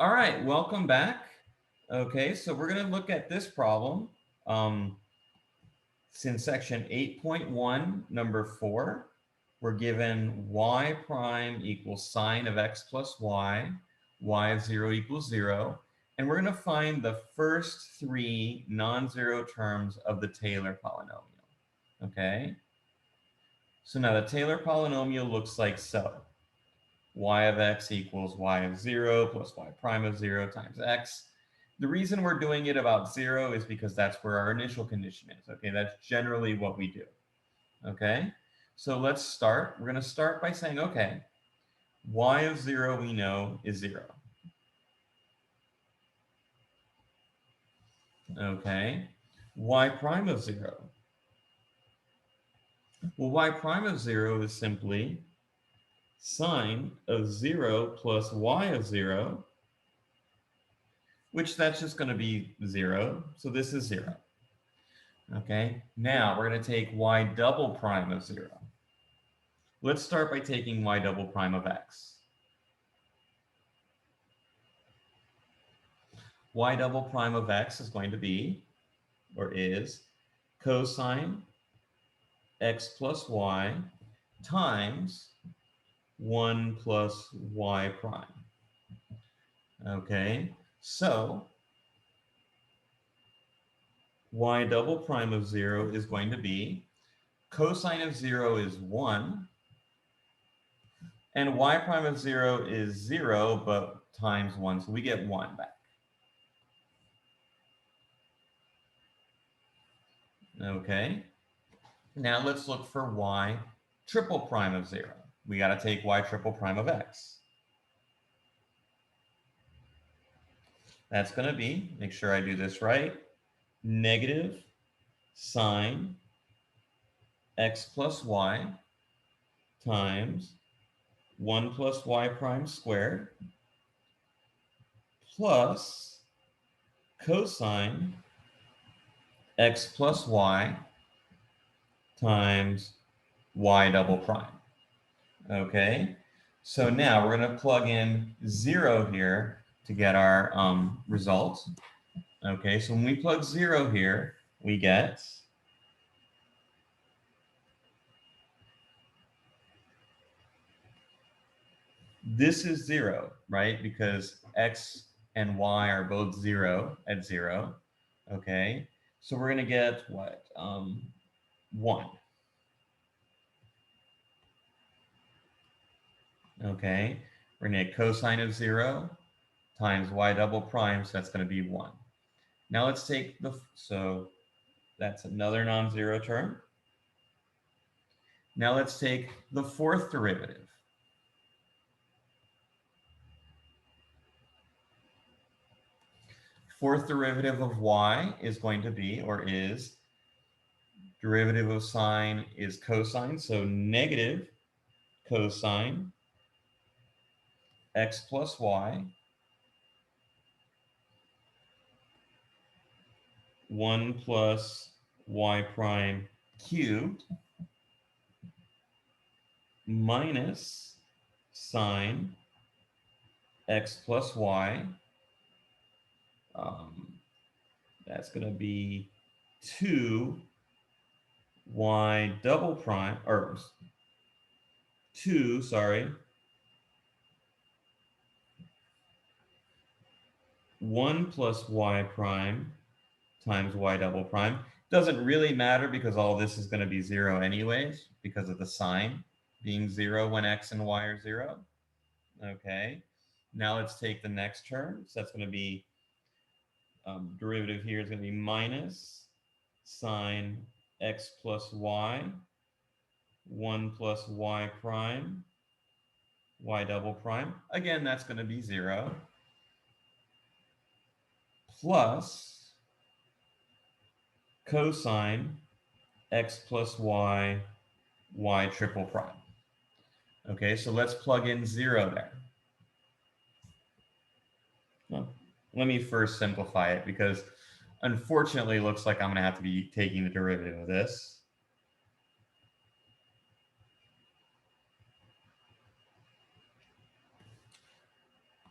All right, welcome back. Okay, so we're going to look at this problem. It's in section 8.1, number 4. We're given y prime equals sine of x plus y of 0 equals 0. And we're going to find the first 3 non-zero terms of the Taylor polynomial. Okay? So now the Taylor polynomial looks like so. Y of x equals y of 0 plus y prime of 0 times x. The reason we're doing it about 0 is because that's where our initial condition is. Okay, that's generally what we do. Okay, so let's start. We're going to start by saying, okay, y of 0 we know is 0. Okay, y prime of 0. Well, y prime of 0 is simply sine of 0 plus y of 0, which that's just going to be 0. So this is 0. Okay, now we're going to take y double prime of 0. Let's start by taking y double prime of x. Y double prime of x is going to be, or is, cosine x plus y times 1 plus y prime. Okay, so y double prime of 0 is going to be, cosine of 0 is 1, and y prime of 0 is 0, but times 1, so we get 1 back. Okay, now let's look for y triple prime of 0. We got to take y triple prime of x. That's going to be, make sure I do this right, negative sine x plus y times 1 plus y prime squared plus cosine x plus y times y double prime. Okay, so now we're going to plug in 0 here to get our result. Okay, so when we plug 0 here, we get this is 0, right? Because x and y are both 0 at 0. Okay, so we're going to get what? 1. Okay, we're going to get cosine of 0 times y double prime, so that's going to be 1. Now let's take so that's another non-zero term. Now let's take the fourth derivative. Fourth derivative of y is going to be, or is, derivative of sine is cosine, so negative cosine x plus y 1 plus y prime cubed minus sine x plus y. That's going to be 2 y double prime, or 2, sorry, 1 plus y prime times y double prime. Doesn't really matter because all this is going to be 0 anyways because of the sign being 0 when x and y are 0. Okay, now let's take the next term. So that's going to be, derivative here is going to be minus sine x plus y 1 plus y prime y double prime. Again, that's going to be 0 plus cosine x plus y y triple prime. Okay, so let's plug in 0 there. Well, let me first simplify it because unfortunately it looks like I'm going to have to be taking the derivative of this.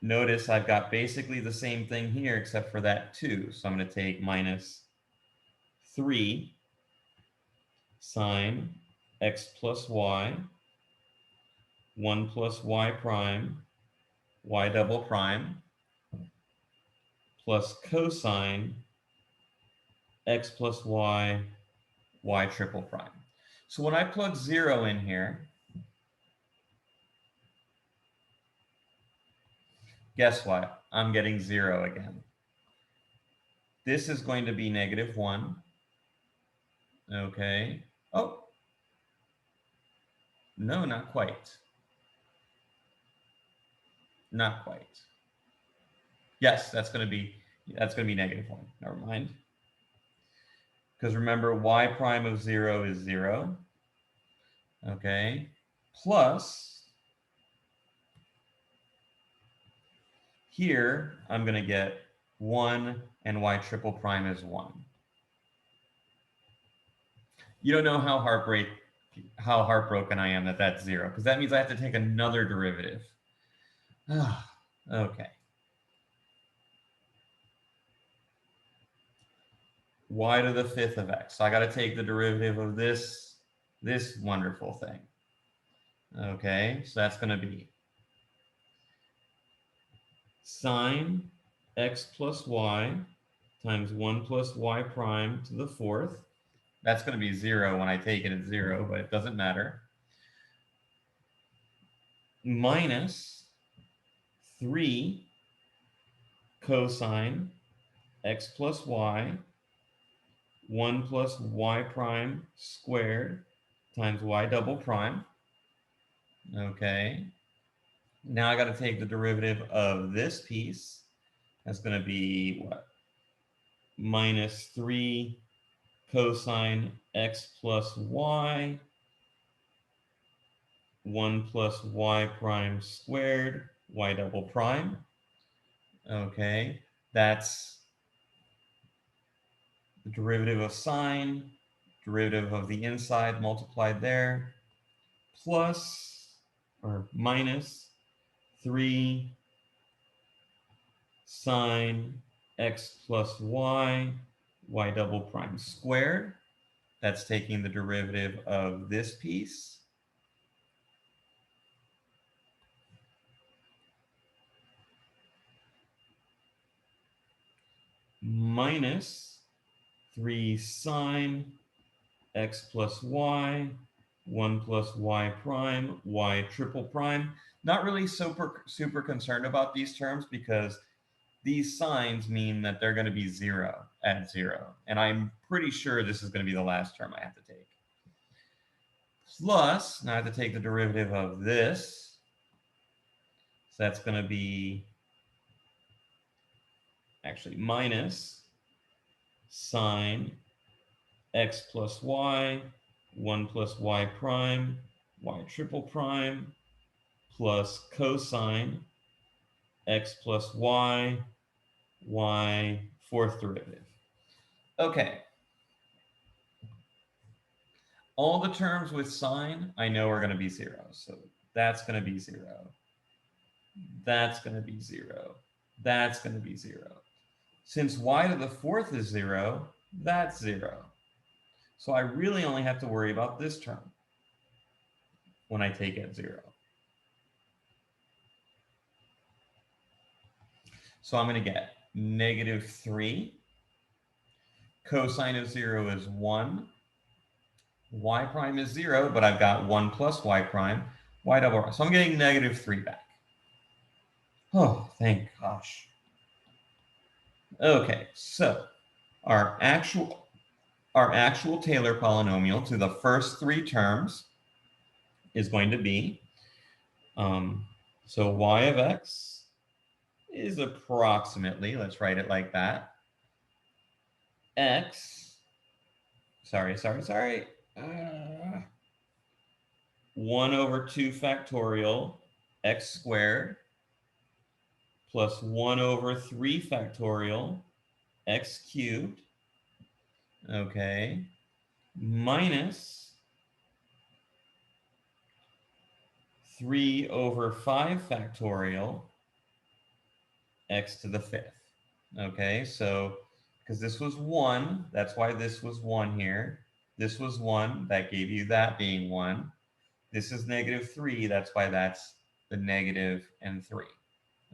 notice I've got basically the same thing here except for that 2. So I'm going to take minus 3 sine x plus y, 1 plus y prime, y double prime, plus cosine x plus y, y triple prime. So when I plug 0 in here, guess what? I'm getting 0 again. This is going to be -1. Okay. Oh, no, not quite. Not quite. Yes, that's going to be -1. Never mind. Because remember, y prime of 0 is 0. Okay. Plus, here, I'm going to get 1, and y triple prime is 1. You don't know how heartbroken I am that that's 0, because that means I have to take another derivative. Okay. Y to the 5th of x. So I got to take the derivative of this wonderful thing. Okay, so that's going to be sine x plus y times 1 plus y prime to the 4th. That's going to be 0 when I take it at 0, but it doesn't matter. Minus 3 cosine x plus y, 1 plus y prime squared times y double prime. Okay. Now I got to take the derivative of this piece. That's going to be what? Minus 3 cosine x plus y, 1 plus y prime squared, y double prime. Okay, that's the derivative of sine, derivative of the inside multiplied there, plus or minus 3 sine x plus y, y double prime squared. That's taking the derivative of this piece. Minus 3 sine x plus y, 1 plus y prime, y triple prime. Not really super concerned about these terms because these signs mean that they're going to be 0 at 0. And I'm pretty sure this is going to be the last term I have to take. Plus, now I have to take the derivative of this. So that's going to be actually minus sine x plus y, 1 plus y prime, y triple prime, plus cosine x plus y, y fourth derivative. Okay. All the terms with sine I know are going to be 0. So that's going to be 0. That's going to be 0. That's going to be 0. Since y to the 4th is 0, that's 0. So I really only have to worry about this term when I take it 0. So I'm going to get -3. Cosine of 0 is 1. Y prime is 0, but I've got 1 plus y prime, y double. So I'm getting -3 back. Oh, thank gosh. Okay, so our actual Taylor polynomial to the first 3 terms is going to be, so y of x is approximately, let's write it like that, x, sorry, 1/2 factorial x squared plus 1/3 factorial x cubed, okay, minus 3/5 factorial x to the 5th. Okay, so because this was 1, that's why this was 1 here. This was 1, that gave you that being 1. This is -3, that's why that's the negative and 3.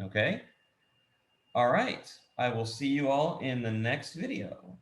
Okay? All right, I will see you all in the next video.